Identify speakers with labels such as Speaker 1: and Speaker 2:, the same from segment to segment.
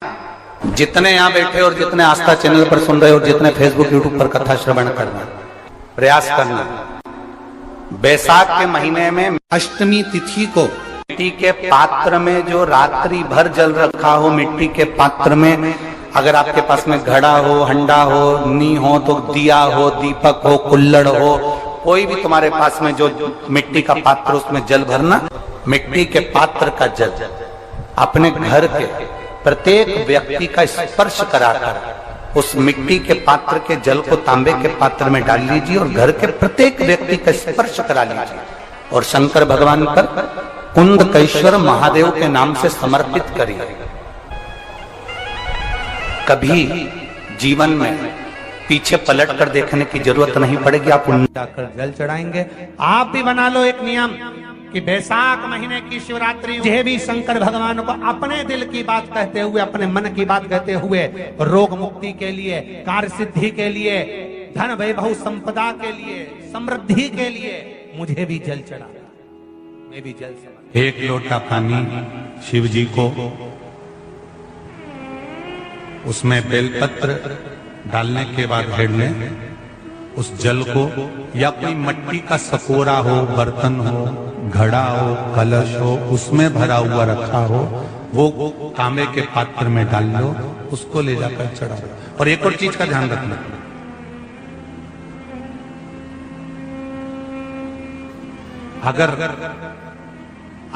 Speaker 1: जितने यहाँ बैठे और जितने आस्था चैनल पर सुन रहे हो, जितने फेसबुक यूट्यूब पर कथा श्रवण करना, प्रयास करना, बैसाख के महीने में अष्टमी तिथि को मिट्टी के पात्र में जो रात्रि भर जल रखा हो, मिट्टी के पात्र में, अगर आपके पास में घड़ा हो, हंडा हो, नी हो, तो दिया हो, दीपक हो, कुल्लड़ हो, कोई भी तुम्हारे पास में जो मिट्टी का पात्र, उसमें जल भरना। मिट्टी के पात्र का जल अपने घर के प्रत्येक व्यक्ति का स्पर्श कराकर उस मिट्टी के पात्र के जल को तांबे के पात्र में डाल लीजिए और घर के प्रत्येक व्यक्ति का स्पर्श करा लीजिए और शंकर भगवान पर कुंदकेश्वर महादेव के नाम से समर्पित करिए। कभी जीवन में पीछे पलट कर देखने की जरूरत नहीं पड़ेगी। आप जाकर जल चढ़ाएंगे।
Speaker 2: आप भी बना लो एक नियम कि बैसाख महीने की शिवरात्रि यह भी शंकर भगवान को अपने दिल की बात कहते हुए, अपने मन की बात कहते हुए, रोग मुक्ति के लिए, कार्य सिद्धि के लिए, धन वैभव संपदा के लिए, समृद्धि के लिए मुझे भी जल चढ़ा, मैं भी जल चढ़ा।
Speaker 3: एक लोटा पानी शिव जी को, उसमें बेलपत्र डालने के बाद हेड में उस जल को, या कोई मट्टी का सकोरा हो, बर्तन हो, घड़ा हो, कलश हो, उसमें भरा हुआ रखा हो, वो तांबे के पात्र में डाल लो, उसको ले जाकर चढ़ाओ। और एक और चीज का ध्यान रखना, अगर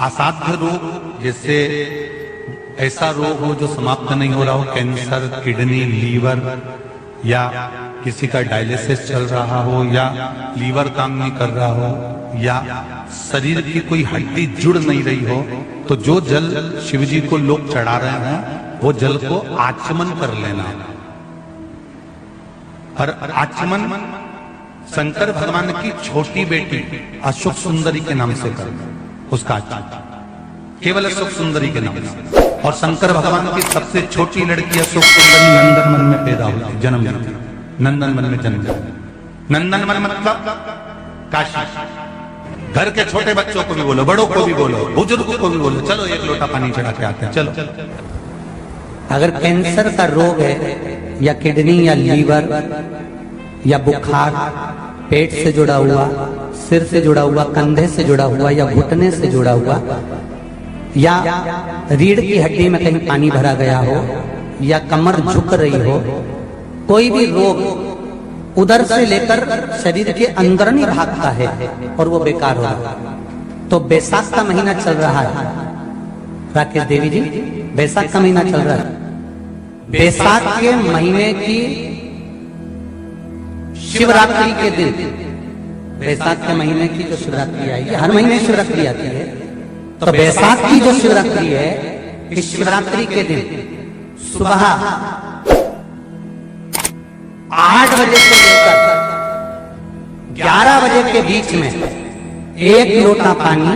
Speaker 3: असाध्य रोग, जैसे ऐसा रोग हो जो समाप्त नहीं हो रहा हो, कैंसर, किडनी, लीवर, या किसी का डायलिसिस चल रहा हो, या लीवर काम नहीं कर रहा हो, या शरीर की कोई हड्डी जुड़ नहीं रही हो, तो जो जल शिव जी को लोग चढ़ा रहे हैं वो जल को आचमन कर लेना। और आचमन शंकर भगवान की छोटी बेटी अशोक सुंदरी के नाम से करना, उसका आचमन केवल अशोक सुंदरी के नाम से। और शंकर भगवान की सबसे छोटी लड़की अशोक सुंदरी नंदनवन में पैदा हुई, जन्म लेती, नंदनवन में जन्म। नंदनवन मतलब काशी। घर के छोटे बच्चों को भी बोलो, बड़ों को भी बोलो, बुजुर्गों को भी बोलो, चलो एक लोटा पानी चढ़ा के आते हैं, चलो।
Speaker 4: अगर कैंसर का रोग है, या किडनी, या लीवर, या बुखार, पेट से जुड़ा हुआ, सिर से जुड़ा हुआ, कंधे से जुड़ा हुआ, या घुटने से जुड़ा हुआ, या रीढ़ की हड्डी में कहीं पानी भरा गया हो, या कमर झुक रही हो, कोई भी रोग उधर से लेकर शरीर के अंदरूनी भाग का है और वो बेकार हो रहा है, तो बैसाख का महीना चल रहा है। राकेश देवी जी, बैसाख का महीना चल रहा है। बैसाख के महीने की शिवरात्रि के दिन, बैसाख के महीने की जो शिवरात्रि आएगी, हर महीने शिवरात्रि आती है, तो बैसाख की जो शिवरात्रि है, इस शिवरात्रि के दिन सुबह 8 बजे से लेकर 11 बजे के बीच में एक लोटा पानी,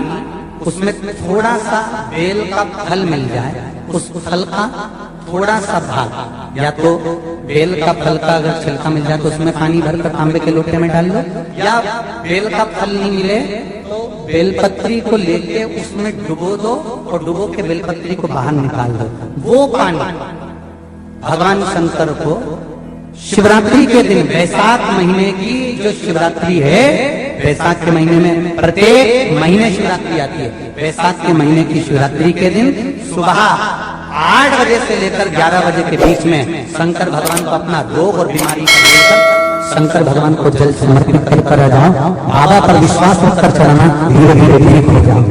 Speaker 4: उसमें थोड़ा सा बेल का फल मिल जाए, उस फल का थोड़ा सा भाग, या तो बेल का फल का अगर छिलका मिल जाए तो उसमें पानी भरकर तांबे के लोटे में डाल लो, या बेल का फल नहीं मिले तो बेलपत्री को लेके उसमें डुबो दो और डुबो के बेलपत्री को बाहर निकाल दो। वो पानी भगवान शंकर को शिवरात्रि के दिन, बैसाख महीने की जो शिवरात्रि है, बैसाख के महीने में प्रत्येक महीने शिवरात्रि आती है, बैसाख के महीने की शिवरात्रि के दिन सुबह 8 बजे से लेकर 11 बजे के बीच में शंकर भगवान को अपना रोग और बीमारी का लेकर शंकर भगवान को जल समर्पित कर आ जाओ। बाबा पर विश्वास रखकर चढ़ाना, धीरे धीरे ठीक हो जाओ।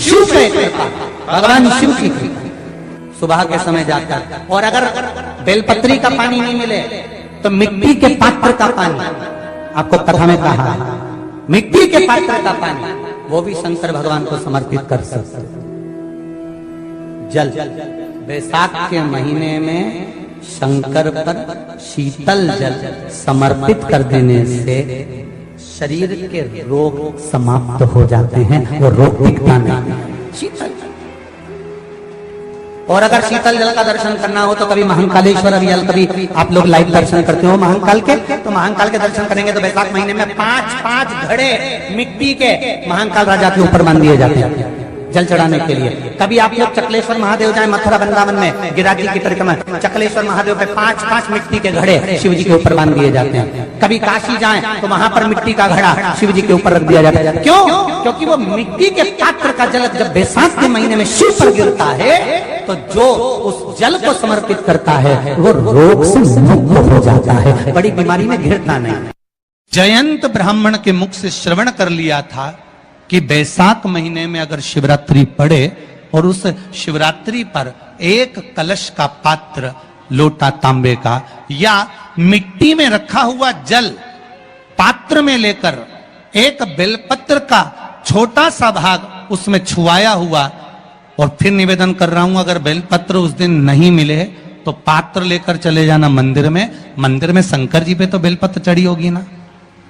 Speaker 4: शिव के कृपा, भगवान शिव की सुबह के समय जाकर। और अगर बेलपत्री का पानी नहीं मिले तो मिट्टी के पात्र का पानी, आपको कथा में कहा, मिट्टी के पात्र का पानी, वो भी शंकर भगवान को समर्पित कर सकते। जल बैसाख के महीने में शंकर पर शीतल जल समर्पित कर देने से शरीर के रोग समाप्त हो जाते हैं, वो रोग टिकता नहीं। शीतल, और अगर शीतल जल का दर्शन करना हो तो कभी महाकालेश्वर अभियान, कभी आप लोग लाइव दर्शन करते हो महाकाल के, तो महाकाल के दर्शन करेंगे तो बैसाख महीने में 5-5 घड़े मिट्टी के महाकाल राजा के ऊपर बांध दिए जाते हैं। जल चढ़ाने के लिए। कभी आप लोग चकलेश्वर महादेव जाए मथुरा वृंदावन में गिरिराज की परिक्रमा, चकलेश्वर महादेव पे 5-5 मिट्टी के घड़े शिव जी के ऊपर बांध दिए जाते हैं। कभी काशी जाएं तो वहां पर मिट्टी का घड़ा शिव जी के ऊपर रख दिया जाता है। क्यों? क्योंकि वो मिट्टी के पात्र का जल जब बैसाख के महीने में शिव पर गिरता है तो जो उस जल को समर्पित करता है वो रोग से मुक्त हो जाता है, बड़ी बीमारी में घिरता नहीं।
Speaker 3: जयंत ब्राह्मण के मुख से श्रवण कर लिया था कि बैसाख महीने में अगर शिवरात्रि पड़े और उस शिवरात्रि पर एक कलश का पात्र, लोटा तांबे का या मिट्टी में रखा हुआ जल पात्र में लेकर एक बेलपत्र का छोटा सा भाग उसमें छुआया हुआ, और फिर निवेदन कर रहा हूं अगर बेलपत्र उस दिन नहीं मिले तो पात्र लेकर चले जाना मंदिर में। मंदिर में शंकर जी पे तो बेलपत्र चढ़ी होगी ना,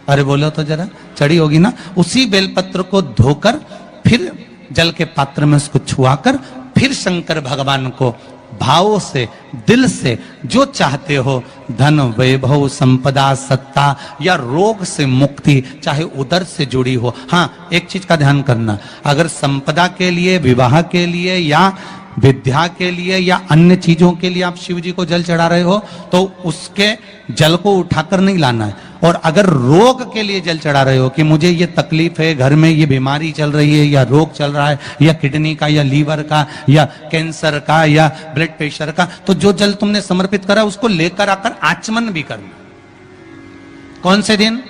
Speaker 3: अरे बोलो तो जरा, चढ़ी होगी ना। उसी बेलपत्र को धोकर फिर जल के पात्र में उसको छुआकर फिर शंकर भगवान को भाव से, दिल से जो चाहते हो, धन वैभव संपदा सत्ता या रोग से मुक्ति, चाहे उदर से जुड़ी हो। हाँ, एक चीज का ध्यान करना, अगर संपदा के लिए, विवाह के लिए या विद्या के लिए या अन्य चीजों के लिए आप शिव जी को जल चढ़ा रहे हो तो उसके जल को उठाकर नहीं लाना है। और अगर रोग के लिए जल चढ़ा रहे हो कि मुझे ये तकलीफ है, घर में ये बीमारी चल रही है या रोग चल रहा है या किडनी का या लीवर का या कैंसर का या ब्लड प्रेशर का, तो जो जल तुमने समर्पित करा उसको लेकर आकर आचमन भी करना। कौन से दिन?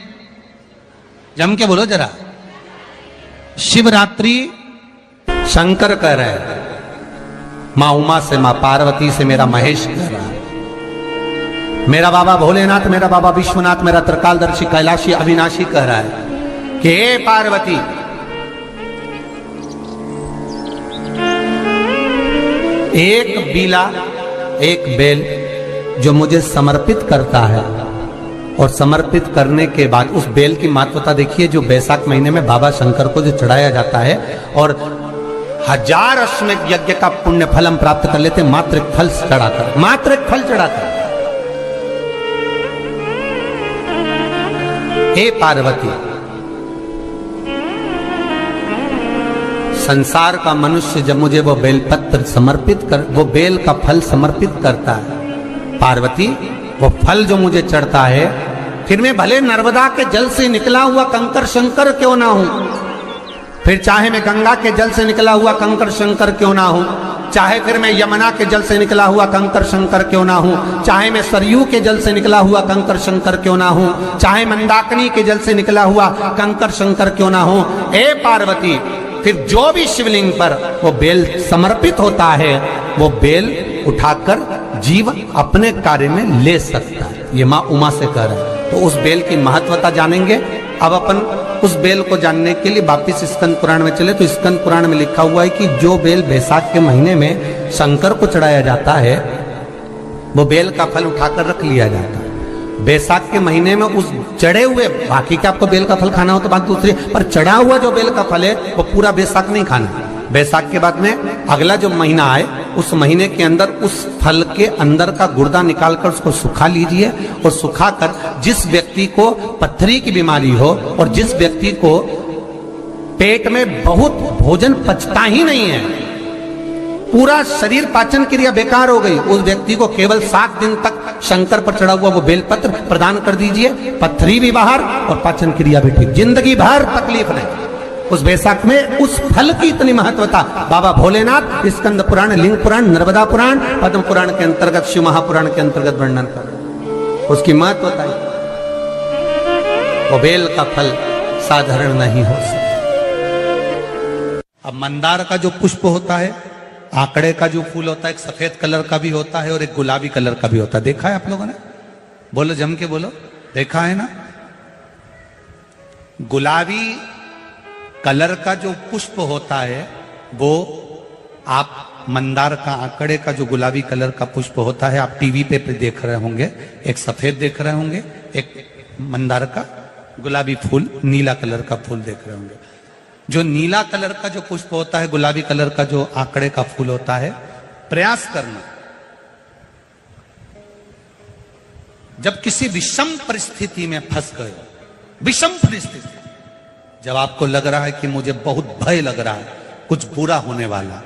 Speaker 3: जम के बोलो जरा। शिवरात्रि
Speaker 1: शंकर कह रहे हैं, माँ उमा से, माँ पार्वती से मेरा महेश कह रहा है, मेरा बाबा भोलेनाथ, मेरा बाबा विश्वनाथ, मेरा त्रिकालदर्शी कैलाशी अविनाशी कह रहा है कि हे पार्वती, एक बीला, एक बेल जो मुझे समर्पित करता है और समर्पित करने के बाद उस बेल की महत्वता देखिए, जो बैसाख महीने में बाबा शंकर को जो चढ़ाया जाता है और 1000 अश्वमेध यज्ञ का पुण्य फल हम प्राप्त कर लेते, मात्र एक फल चढ़ाकर, मात्र एक फल चढ़ाकर। हे पार्वती, संसार का मनुष्य जब मुझे वो बेलपत्र समर्पित कर, वो बेल का फल समर्पित करता है, पार्वती वो फल जो मुझे चढ़ता है, फिर मैं भले नर्मदा के जल से निकला हुआ कंकर शंकर क्यों ना हूं, फिर चाहे मैं गंगा के जल से निकला हुआ कंकर शंकर क्यों ना हूं, चाहे फिर मैं यमुना के जल से निकला हुआ कंकर शंकर क्यों ना हूं, चाहे मैं सरयू के जल से निकला हुआ कंकर शंकर क्यों ना हूं, चाहे मंदाकिनी के जल से निकला हुआ कंकर शंकर क्यों ना हूं, ए पार्वती, फिर जो भी शिवलिंग पर वो बेल समर्पित होता है वो बेल उठाकर जीव अपने कार्य में ले सकता है। ये माँ उमा से कह रहा है। तो उस बेल की महत्वता जानेंगे। अब अपन उस बेल को जानने के लिए वापिस स्कंद पुराण में चले तो स्कंद पुराण में लिखा हुआ है कि जो बेल बैसाख के महीने में शंकर को चढ़ाया जाता है वो बेल का फल उठाकर रख लिया जाता है। बैसाख के महीने में उस चढ़े हुए, बाकी का आपको बेल का फल खाना हो तो बात दूसरी, पर चढ़ा हुआ जो बेल का फल है वो पूरा बैसाख नहीं खाना। बैसाख के बाद में अगला जो महीना आए उस महीने के अंदर उस फल के अंदर का गुर्दा निकालकर उसको सुखा लीजिए और सुखाकर जिस व्यक्ति को पथरी की बीमारी हो और जिस व्यक्ति को पेट में बहुत भोजन पचता ही नहीं है, पूरा शरीर पाचन क्रिया बेकार हो गई, उस व्यक्ति को केवल 7 दिन तक शंकर पर चढ़ा हुआ वो बेलपत्र प्रदान कर दीजिए। पथरी भी बाहर और पाचन क्रिया भी ठीक, जिंदगी भर तकलीफ नहीं। उस बैसाख में उस फल की इतनी महत्वता बाबा भोलेनाथ स्कंद पुराण, लिंग पुराण, नर्मदा पुराण, पद्म पुराण के अंतर्गत, शिव महापुराण के अंतर्गत वर्णन कर, उसकी महत्वता है। वो बेल का फल साधारण नहीं हो सकता।
Speaker 3: अब मंदार का जो पुष्प होता है, आंकड़े का जो फूल होता है, एक सफेद कलर का भी होता है और एक गुलाबी कलर का भी होता है। देखा है आप लोगों ने? बोलो, जम के बोलो, देखा है ना? गुलाबी कलर का जो पुष्प होता है वो आप मंदार का, आंकड़े का जो गुलाबी कलर का पुष्प होता है आप टीवी पे देख रहे होंगे, एक सफेद देख रहे होंगे, एक मंदार का गुलाबी फूल, नीला कलर का फूल देख रहे होंगे। जो नीला कलर का जो पुष्प होता है, गुलाबी कलर का जो आंकड़े का फूल होता है, प्रयास करना जब किसी विषम परिस्थिति में फंस गए, विषम परिस्थिति, जब आपको लग रहा है कि मुझे बहुत भय लग रहा है, कुछ बुरा होने वाला,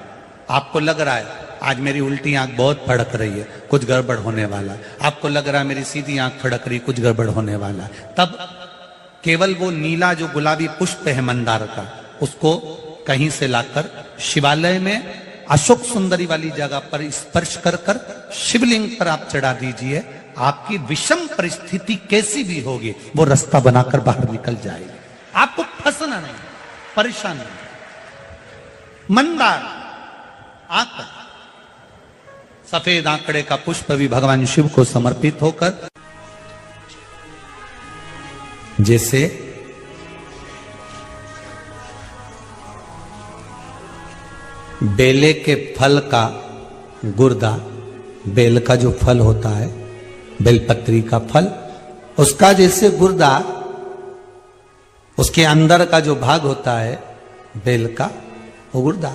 Speaker 3: आपको लग रहा है आज मेरी उल्टी आंख बहुत फड़क रही है, कुछ गड़बड़ होने वाला, आपको लग रहा है मेरी सीधी आंख फड़क रही, कुछ गड़बड़ होने वाला, तब केवल वो नीला जो गुलाबी पुष्प है मंदार का, उसको कहीं से लाकर शिवालय में अशोक सुंदरी वाली जगह पर स्पर्श कर कर शिवलिंग पर आप चढ़ा दीजिए। आपकी विषम परिस्थिति कैसी भी होगी वो रास्ता बनाकर बाहर निकल जाएगी, आपको फंसना नहीं, परेशान नहीं। मंदार आंकड़ा, सफेद आंकड़े का पुष्प भी भगवान शिव को समर्पित होकर, जैसे बेले के फल का गुर्दा, बेल का जो फल होता है, बेलपत्री का फल, उसका जैसे गुर्दा, उसके अंदर का जो भाग होता है बेल का, वो गुर्दा,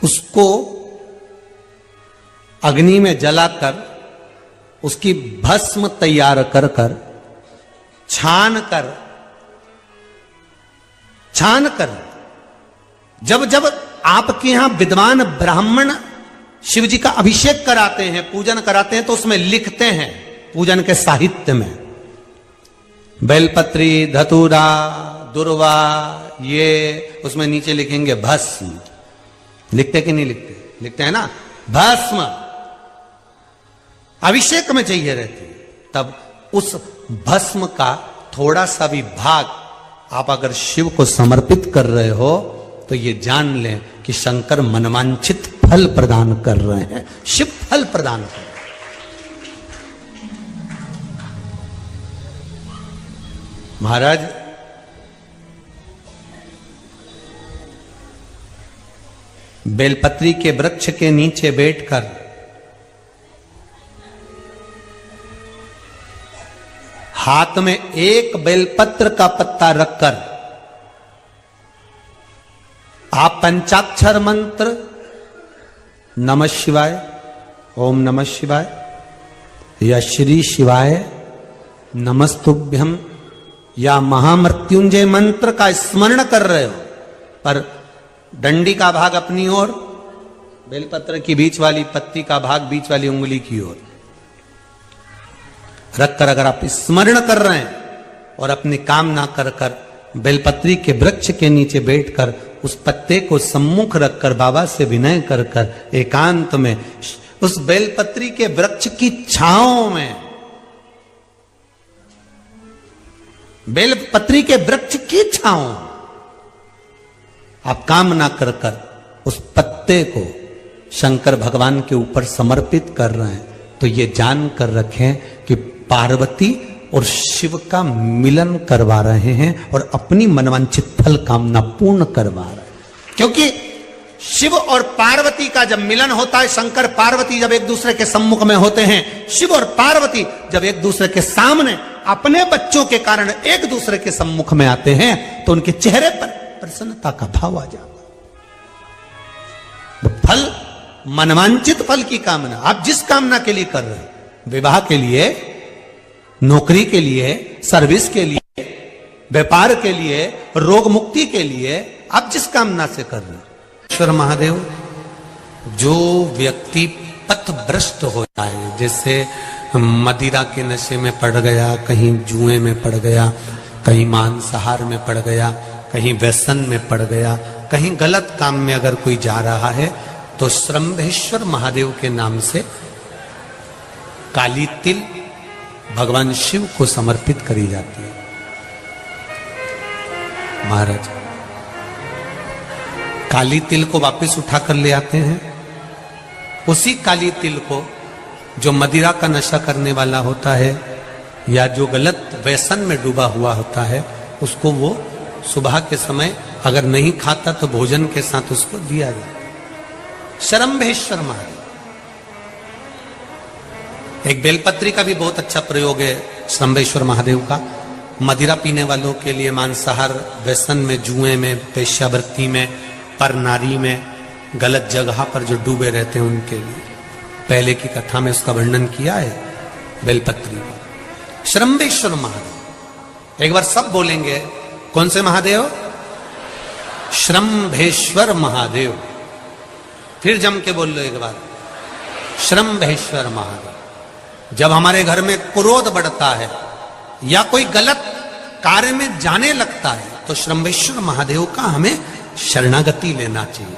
Speaker 3: उसको अग्नि में जलाकर उसकी भस्म तैयार कर कर छान कर जब जब आपके यहां विद्वान ब्राह्मण शिव जी का अभिषेक कराते हैं, पूजन कराते हैं, तो उसमें लिखते हैं पूजन के साहित्य में बेलपत्री, धतूरा, दुर्वा, ये उसमें नीचे लिखेंगे भस्म। लिखते कि नहीं लिखते? लिखते हैं ना, भस्म अभिषेक में चाहिए रहती है। तब उस भस्म का थोड़ा सा भी भाग आप अगर शिव को समर्पित कर रहे हो तो ये जान लें कि शंकर मनवांछित फल प्रदान कर रहे हैं, शिव फल प्रदान कर रहे हैं। महाराज बेलपत्री के वृक्ष के नीचे बैठकर हाथ में एक बेलपत्र का पत्ता रखकर आप पंचाक्षर मंत्र नमः शिवाय, ओम नमः शिवाय या श्री शिवाय नमस्तुभ्यम या महामृत्युंजय मंत्र का स्मरण कर रहे हो, पर डंडी का भाग अपनी ओर, बेलपत्र की बीच वाली पत्ती का भाग बीच वाली उंगली की ओर रखकर अगर आप स्मरण कर रहे हैं और अपनी कामना कर कर बेलपत्री के वृक्ष के नीचे बैठकर उस पत्ते को सम्मुख रखकर बाबा से विनय कर कर एकांत में उस बेलपत्री के वृक्ष की छांव में, बेलपत्री के वृक्ष की छांव आप कामना कर कर उस पत्ते को शंकर भगवान के ऊपर समर्पित कर रहे हैं, तो ये जान कर रखें कि पार्वती और शिव का मिलन करवा रहे हैं और अपनी मनवांछित फल कामना पूर्ण करवा रहे हैं। क्योंकि शिव और पार्वती का जब मिलन होता है, शंकर पार्वती जब एक दूसरे के सम्मुख में होते हैं, शिव और पार्वती जब एक दूसरे के सामने अपने बच्चों के कारण एक दूसरे के सम्मुख में आते हैं, तो उनके चेहरे पर प्रसन्नता का भाव आ जाता है। फल, मनवांचित फल की कामना आप जिस कामना के लिए कर रहे हैं, विवाह के लिए, नौकरी के लिए, सर्विस के लिए, व्यापार के लिए, रोग मुक्ति के लिए, आप जिस कामना से कर रहे हैं, ईश्वर महादेव, जो व्यक्ति पथभ्रष्ट हो जाए, जैसे मदिरा के नशे में पड़ गया, कहीं जुए में पड़ गया, कहीं मांसाहार में पड़ गया, कहीं व्यसन में पड़ गया, कहीं गलत काम में अगर कोई जा रहा है, तो श्रंभेश्वर महादेव के नाम से काली तिल भगवान शिव को समर्पित करी जाती है। महाराज काली तिल को वापस उठाकर ले आते हैं, उसी काली तिल को जो मदिरा का नशा करने वाला होता है या जो गलत व्यसन में डूबा हुआ होता है, उसको वो सुबह के समय अगर नहीं खाता तो भोजन के साथ उसको दिया जाए। श्रंभेश्वर महादेव, एक बेलपत्री का भी बहुत अच्छा प्रयोग है श्रंभेश्वर महादेव का, मदिरा पीने वालों के लिए, मांसाहार, व्यसन में, जुए में, वेश्यावृत्ति में, पर नारी में, गलत जगह पर जो डूबे रहते हैं उनके लिए। पहले की कथा में उसका वर्णन किया है। बेलपत्री पर। श्रम्भेश्वर महादेव, एक बार सब बोलेंगे, कौन से महादेव? श्रम्भेश्वर महादेव। फिर जम के बोल लो एक बार, श्रम्भेश्वर महादेव। जब हमारे घर में क्रोध बढ़ता है या कोई गलत कार्य में जाने लगता है तो श्रम्भेश्वर महादेव का हमें शरणागति लेना चाहिए,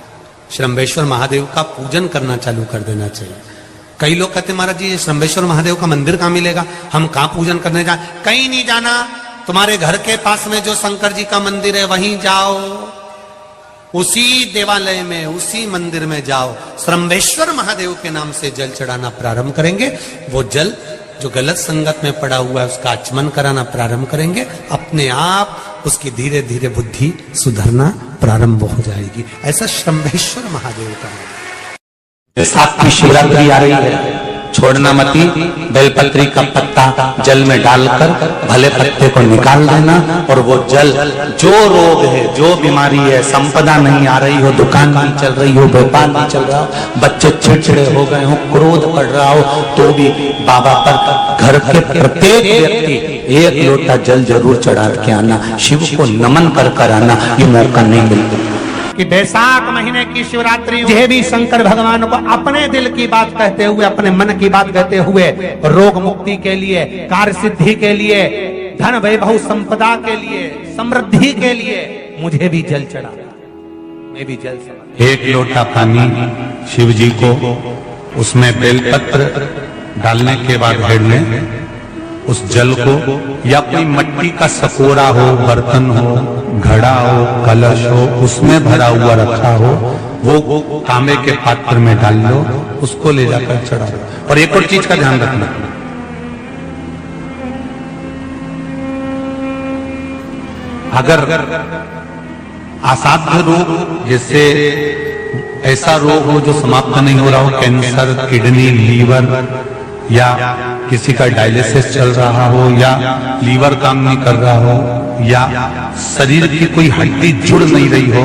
Speaker 3: श्रम्भेश्वर महादेव का पूजन करना चालू कर देना चाहिए। कई लोग कहते महाराज जी श्रम्भेश्वर महादेव का मंदिर कहाँ मिलेगा, हम कहाँ पूजन करने जाए? कहीं नहीं जाना, तुम्हारे घर के पास में जो शंकर जी का मंदिर है वहीं जाओ, उसी देवालय में, उसी मंदिर में जाओ, श्रम्भेश्वर महादेव के नाम से जल चढ़ाना प्रारंभ करेंगे। वो जल जो गलत संगत में पड़ा हुआ है उसका आचमन कराना प्रारंभ करेंगे, अपने आप उसकी धीरे धीरे बुद्धि सुधरना प्रारंभ हो जाएगी। ऐसा श्रम्भेश्वर महादेव का है।
Speaker 1: साथ की शिवरात्रि आ रही है, छोड़ना मती, बेलपत्री का पत्ता जल में डालकर भले पत्ते को निकाल देना, और वो जल, जो रोग है, जो बीमारी है, संपदा नहीं आ रही हो, दुकान नहीं चल रही हो, व्यापार नहीं चल रहा हो, बच्चे चिड़चिड़े हो गए हो, क्रोध पड़ रहा हो, तो भी बाबा पर घर के प्रत्येक व्यक्ति एक लोटा जल जरूर चढ़ा के आना, शिव को नमन कर आना, ये मौका नहीं मिलता।
Speaker 2: कि बैसाख महीने की शिवरात्रि यह भी शंकर भगवान को अपने दिल की बात कहते हुए, अपने मन की बात कहते हुए, रोग मुक्ति के लिए, कार्य सिद्धि के लिए, धन वैभव संपदा के लिए, समृद्धि के लिए मुझे भी जल चढ़ा, मैं भी जल से
Speaker 3: एक लोटा पानी शिव जी को, उसमें बेलपत्र डालने के बाद हेड में उस जल को, या कोई मिट्टी का सकोरा हो, बर्तन हो, घड़ा हो, कलश हो, उसमें भरा हुआ रखा हो, वो तांबे के पात्र में डाल लो, उसको ले जाकर चढ़ा दो। और एक और चीज का ध्यान रखना, अगर असाध्य रोग, जैसे ऐसा रोग हो जो समाप्त नहीं हो रहा हो, कैंसर, किडनी, लीवर, या किसी का डायलिसिस चल रहा हो, या लीवर काम नहीं कर रहा हो, या शरीर की कोई हड्डी जुड़ नहीं रही हो,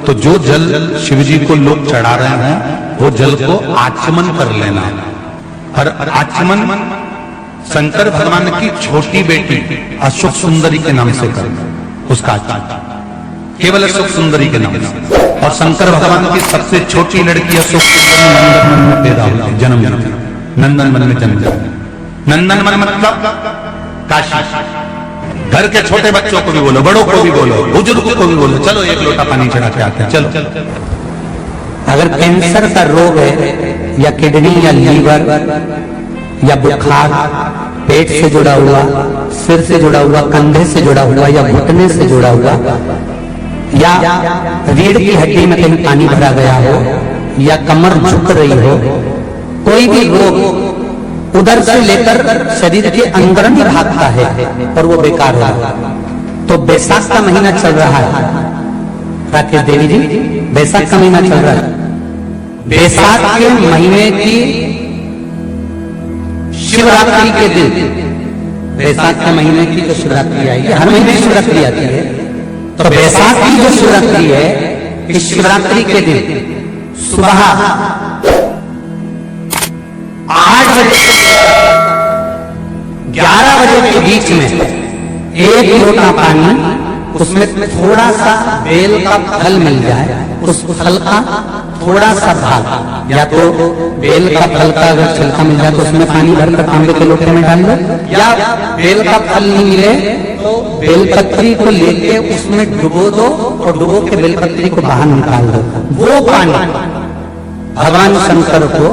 Speaker 3: तो जो जल शिव जी को लोग चढ़ा रहे हैं वो जल को आचमन कर लेना। और आचमन शंकर भगवान की छोटी बेटी अशोक सुंदरी के नाम से करना, उसका आचमन केवल अशोक सुंदरी के नाम से। और शंकर भगवान की सबसे छोटी लड़की अशोक सुंदरी नंदन में पैदा हुई, जन्म नंदन वन में जन्म। नंदन वन मतलब काशी। घर के छोटे बच्चों को भी बोलो, बड़ों को भी बोलो, बुजुर्गों को भी बोलो, चलो एक लोटा पानी चढ़ा के आते हैं, चलो।
Speaker 4: अगर कैंसर का रोग है, या किडनी, या लीवर, या बुखार, पेट से जुड़ा हुआ, सिर से जुड़ा हुआ, कंधे से जुड़ा हुआ, या घुटने से जुड़ा हुआ, या रीढ़ की हड्डी में कहीं पानी भरा गया हो, या कमर झुक रही हो, कोई भी रोग उधर से लेकर शरीर के अंदर ही भागता है और वो बेकार हो, तो बैसाख का महीना चल रहा है राकेश देवी जी, बैसाख का महीना चल रहा है। बैसाख के महीने की शिवरात्रि के दिन, बैसाख के महीने की जो शिवरात्रि आएगी, हर महीने शिवरात्रि आती है, तो बैसाख की जो शिवरात्रि है, इस शिवरात्रि के दिन सुबह 8 बजे 11 बजे के बीच में एक लोटा पानी, उसमें थोड़ा सा बेल का फल मिल जाए, उस फल का थोड़ा सा भाग, या तो बेल का फल का अगर छिलका मिल जाए तो उसमें पानी भरकर तांबे के लोटे में डाल लो, या बेल का फल नहीं मिले तो बेलपत्री को लेके उसमें डुबो दो और डुबो के बेलपत्री को बाहर निकाल दो। वो पानी भगवान शंकर को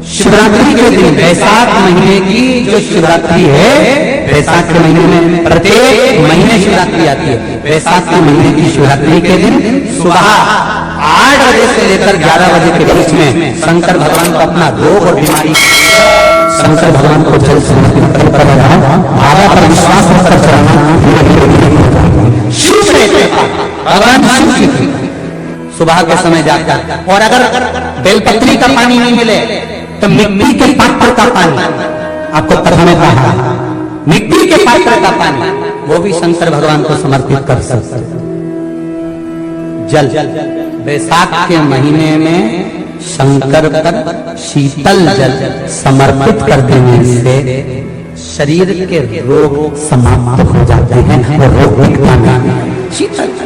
Speaker 4: शिवरात्रि के दिन, बैसाख महीने की जो शिवरात्रि है, बैसाख के महीने में प्रत्येक महीने शिवरात्रि आती है, बैसाख के महीने की शिवरात्रि के दिन सुबह 8 बजे से लेकर 11 बजे के बीच में शंकर भगवान को अपना रोग और बीमारी, शंकर भगवान को जल समर्पित कर बाबा पर विश्वास रखकर चढ़ाना शिव से भगवान शिव की सुबह के समय जाकर। और अगर बेलपत्री का पानी नहीं मिले तो मिट्टी के पात्र का पानी, आपको पता में कहा, मिट्टी के पात्र का पानी वो भी शंकर भगवान को समर्पित कर सकते। जल बैसाख के महीने में शंकर पर शीतल जल समर्पित कर देने से शरीर के रोग समाप्त हो जाते हैं और रोग दिखता नहीं। शीतल जल।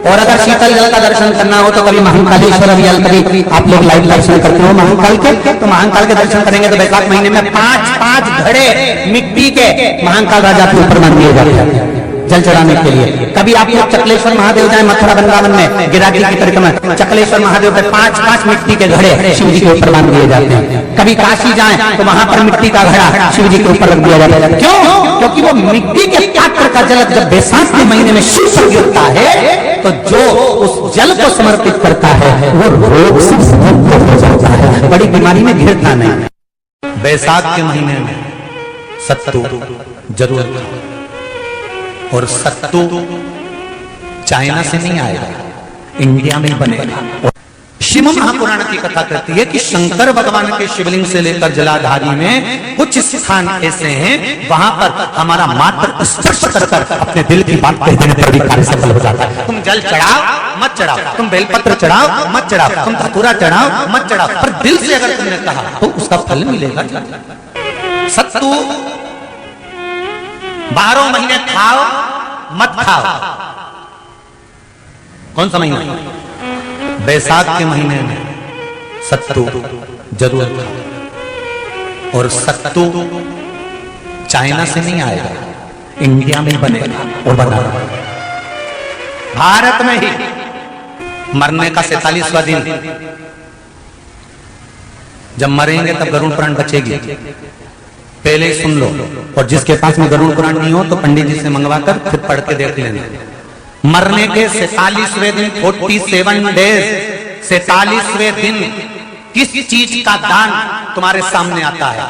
Speaker 4: और अगर शीतल जल का दर्शन करना हो तो कभी महाकालेश्वर अभियान कभी आप लोग लाइव दर्शन करते हो महाकाल के, तो महाकाल के दर्शन करेंगे तो वैशाख महीने में 5-5 घड़े मिट्टी के महाकाल राजा के ऊपर मान दिए जाते हैं जल चढ़ाने के लिए। कभी आप लोग चकलेश्वर महादेव जाए मथुरा वृंदावन में गिराजी की परिक्रमा, चकलेश्वर महादेव पे 5-5 मिट्टी के घड़े शिव जी के ऊपर मान दिए जाते हैं। कभी काशी जाए तो वहां पर मिट्टी का घड़ा शिव जी के ऊपर रख दिया जाता है। क्यों? क्योंकि वो मिट्टी के पात्र का जल जब बैसाख के महीने में शिव पर गिरता है तो जो उस जल को समर्पित करता है वो रोग से मुक्त हो जाता है, बड़ी बीमारी में घिरता नहीं।
Speaker 3: बैसाख के महीने में सत्तू जरूर खाओ। और सत्तू चाइना से नहीं आएगा, इंडिया में बनेगा। शिव महापुराण की कथा कहती है कि शंकर भगवान के शिवलिंग से लेकर जलाधारी में कुछ स्थान ऐसे हैं वहां पर हमारा मात्र स्पर्श कर अपने दिल की बात कह देने पर भी कार्य सफल हो जाता है। तुम जल चढ़ाओ मत चढ़ाओ, तुम बेलपत्र चढ़ाओ मत चढ़ाओ, तुम धतूरा चढ़ाओ मत चढ़ाओ, पर दिल से अगर तुमने कहा तो उसका फल मिलेगा। सत्तू 12 महीने खाओ मत खाओ। कौन सा महीना? बैसाख के महीने में सत्तू जरूर खाओ। और सत्तू चाइना से नहीं आएगा, इंडिया में बनेगा और बना भारत में ही। मरने का 47वां दिन, जब मरेंगे तब गरुड़ पुराण बचेगी, पहले ही सुन लो। और जिसके पास में गरुड़ पुराण नहीं हो तो पंडित जी से मंगवा कर फिर पढ़ के देख लेना। मरने के 47वें दिन 47 डेज 47वें दिन किस चीज का दान तुम्हारे सामने आता है?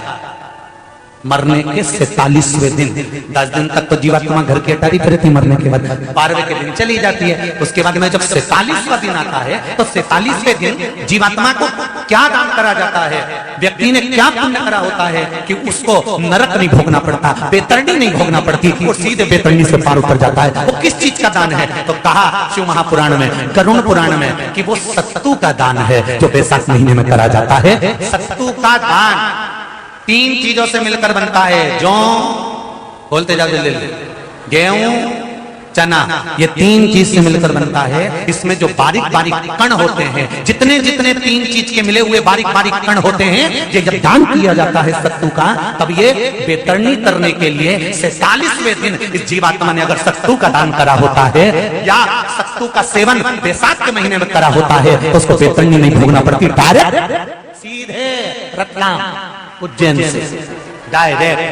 Speaker 3: मरने के 47वें दिन। 10 दिन तक तो जीवात्मा घर की अटारी पर रहती, मरने के बाद 12वें के दिन चली जाती है। उसके बाद में जब 47वां दिन आता है तो 47वें दिन जीवात्मा को क्या दान करा जाता है? व्यक्ति ने क्या पुण्य करा होता है कि उसको नरक नहीं भोगना पड़ता, बेतरणी नहीं भोगना पड़ती, वो सीधे बेतरणी से पार उतर जाता है। वो किस चीज का दान है? तो कहा शिव महापुराण में, गरुड़ पुराण में कि वो सत्तू का दान है जो बैसाख महीने में करा जाता है। सत्तू का दान 3 चीजों से मिलकर बनता है। जौ, बोलते जाओ जल्दी, गेहूं, चना, ये 3 चीज से मिलकर बनता है। इसमें जो बारीक बारीक कण होते हैं, जितने जितने 3 चीज के मिले हुए बारीक बारीक कण होते हैं, ये जब दान किया जाता है सत्तू का, तब ये बेतरणी करने के लिए 47वें दिन इस जीवात्मा ने अगर सत्तू का दान करा होता है या सत्तू का सेवन बैसाख के महीने में करा होता है तो उसको बेतरणी नहीं भोगना पड़ती, डायरेक्ट सीधे रत्नाम उज्जैन से डायरेक्ट।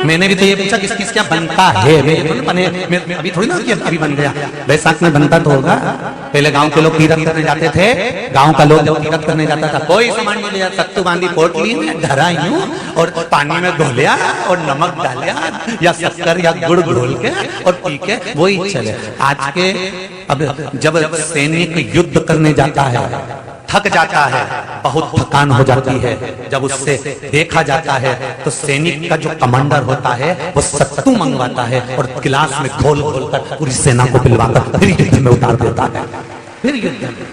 Speaker 3: मैंने भी तो ये पूछा किस किस क्या बनता है, मैं अभी थोड़ी ना कि अभी बन गया। बैसाख में बनता तो होगा। पहले गांव के लोग तीरथ करने जाते थे, गांव का लोग जब तीरथ करने जाता था कोई सामान नहीं लिया, सत्तू बांधी पोटली में धरा यूं और पानी में धो लिया और नमक डालिया या शक्कर या गुड़ घोल के और पी के वही चले। आज के अब जब सैनिक युद्ध करने जाता है, थक जाता है, बहुत थकान हो जाती है, जब उससे देखा जाता है तो सैनिक का जो कमांडर होता है वो सत्तू मंगवाता है और गिलास में घोल घोल कर पूरी सेना को पिलवाकर फिर युद्ध में उतार देता है। फिर युद्ध में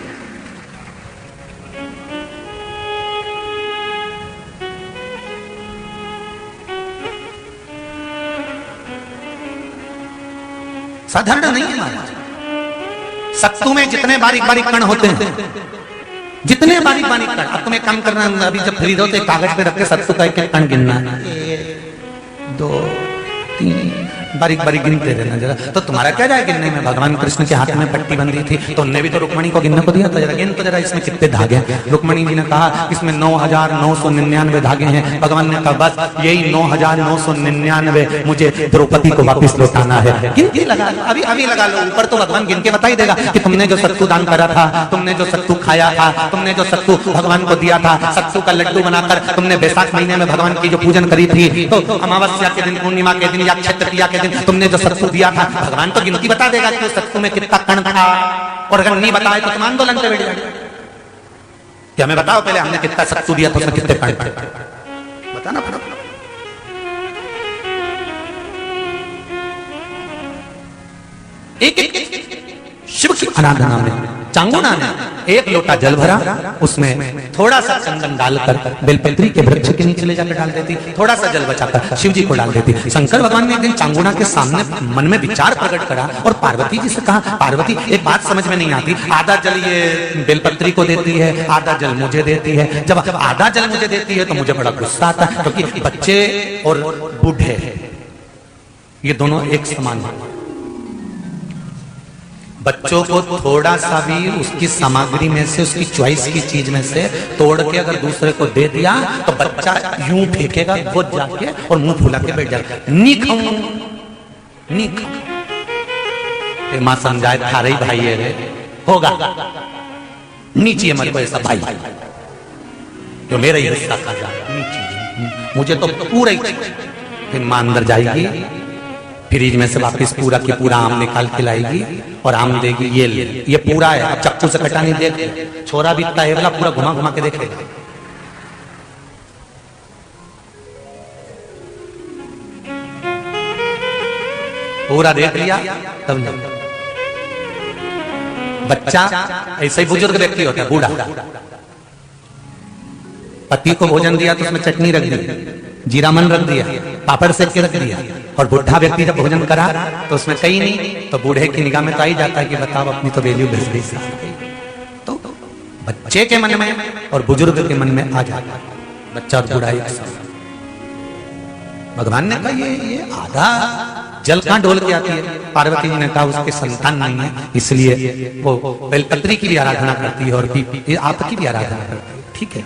Speaker 3: साधारण नहीं है महाराज। सत्तू में जितने बारीक बारीक कण होते हैं, जितने बारीक बारीक कण, अब तुम्हें काम करना, अभी जब फ्री हो तो कागज पे रख के सत्तू का एक कण गिनना, 1 2 3 बारीक बारीक गिनते रहना जरा। तो तुम्हारा क्या जाए गिनने में? भगवान कृष्ण के हाथ में पट्टी बंधी थी तो उनने भी तो रुक्मणी को गिनने को दिया था, जरा गिन तो जरा इसमें कितने धागे हैं। रुक्मणी जी ने कहा इसमें 9,999 धागे हैं। भगवान ने कहा बस यही 9,999 मुझे द्रौपदी को वापिस लौटाना है। गिनती लगा लो, अभी अभी लगा लो, ऊपर तो भगवान गिन के बता ही देगा कि तुमने जो सत्तू दान करा था, तुमने जो सत्तू खाया था, तुमने जो सत्तू भगवान को दिया था, सत्तू का लड्डू बनाकर तुमने बैसाख महीने में भगवान की जो पूजन करी थी, तो अमावस्या के दिन, पूर्णिमा के दिन या अक्षय तृतीया के दिन तुमने जो सत्तू दिया था, भगवान तो गिनती बता देगा कि सत्तू में कितना कण था। और अगर नहीं बताए तो तुम आंदोलन पे बैठ जाओगे कि हमें बताओ पहले हमने कितना सत्तू दिया था, उसमें कितने कण थे, बताना पड़ेगा। एक शिव की आराधना में
Speaker 4: चांगुना ने एक लोटा जल भरा, उसमें थोड़ा सा चंदन डालकर बेलपत्री के वृक्ष के नीचे ले जाकर डाल देती, थोड़ा सा जल बचाकर शिव जी को डाल देती। शंकर भगवान ने एक दिन चांगुना के सामने मन में विचार प्रकट करा और पार्वती जी से कहा, पार्वती एक बात समझ में नहीं आती, आधा जल ये बेलपत्री को देती है, आधा जल मुझे देती है। जब आधा जल मुझे देती है तो मुझे बड़ा गुस्सा आता है, क्योंकि बच्चे और बूढ़े ये दोनों एक समान हैं। बच्चों को थोड़ा सा भी उसकी सामग्री में से, उसकी चॉइस की चीज में से तोड़ के अगर दूसरे को दे दिया तो बच्चा यूं फेंकेगा गोद जाके और मुंह फुला के बैठ जाएगा, नी खाऊं नी खाऊं। मां समझाए थारे ही भाई है रे, होगा नीचे मेरे को ऐसा भाई जो मेरा ही हिस्सा खा जाएगा, मुझे तो पूरा ही। फिर मां अंदर जाएगी, फ्रिज में से वापस पूरा की पूरा आम निकाल के लाएगी और आम देगी, ये ले, ये पूरा है, अब चक्कू से कटा नहीं, देख छोरा भी इतना है वाला, पूरा घुमा घुमा के देखेगा। पूरा देख लिया तब नहीं। बच्चा ऐसे ही बुजुर्ग व्यक्ति होता है, बूढ़ा, पति को भोजन दिया तो उसमें चटनी रख दी, जीरा मन रख दिया, पापड़ सेक के रख दिया, और बुढ़ा व्यक्ति जब भोजन करा तो उसमें कहीं नहीं, तो बूढ़े की निगाह में तो आ ही जाता है कि बताओ अपनी तो वैल्यू बेच गई। तो बच्चे के मन में और बुजुर्ग के मन में आ जाता है, बच्चा और बूढ़ा एक साथ। भगवान ने कहा ये आधा जल कहां ढोल के आती है? पार्वती जी ने कहा उसके संतान नहीं है, इसलिए वो बेलपत्री की भी आराधना करती है और आपकी भी आराधना करती है। ठीक है,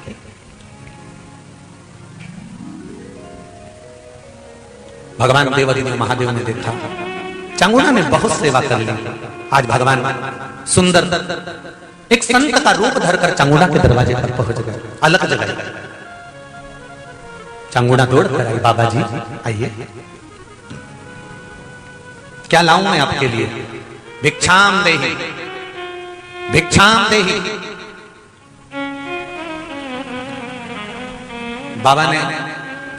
Speaker 4: भगवान देवादिदेव महादेव ने देखा, चांगुना ने बहुत सेवा कर ली। आज भगवान सुंदर एक संत का रूप धरकर चांगुना के दरवाजे पर पहुंच गए, अलग जगह। चांगुना दौड़ कर आई, बाबा जी आइए, क्या लाऊं मैं आपके लिए? भिक्षाम देहि, भिक्षाम देहि। बाबा ने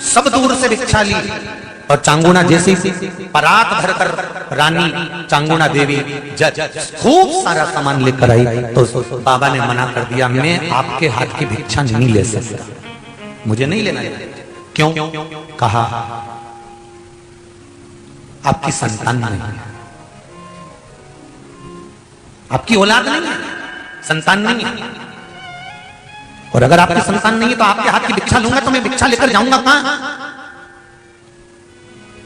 Speaker 4: सब दूर से भिक्षा ली और चांगुना जैसी परात भरकर रानी चांगुना देवी खूब सारा सामान लेकर आई, तो बाबा ने मना कर दिया, मैं आपके हाथ की भिक्षा नहीं ले सकता, मुझे नहीं लेना। क्यों? कहा आपकी संतान नहीं है, आपकी औलाद नहीं है, संतान नहीं है, और अगर आपकी संतान नहीं है तो आपके हाथ की भिक्षा लूंगा तो मैं भिक्षा लेकर जाऊंगा कहां?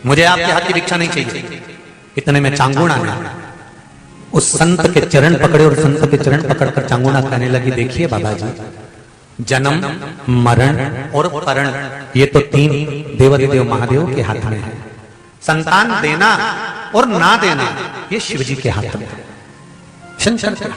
Speaker 4: मुझे आपके हाथ की भिक्षा नहीं चाहिए। इतने में चांगुना ने उस संत के चरण पकड़े और संत के चरण पकड़कर चांगुना कहने लगी, देखिए बाबा जी, जन्म मरण और परण ये तो तीन देवादिदेव महादेव के हाथ में है, संतान देना और ना देना ये शिव जी के हाथ में, शंकर के।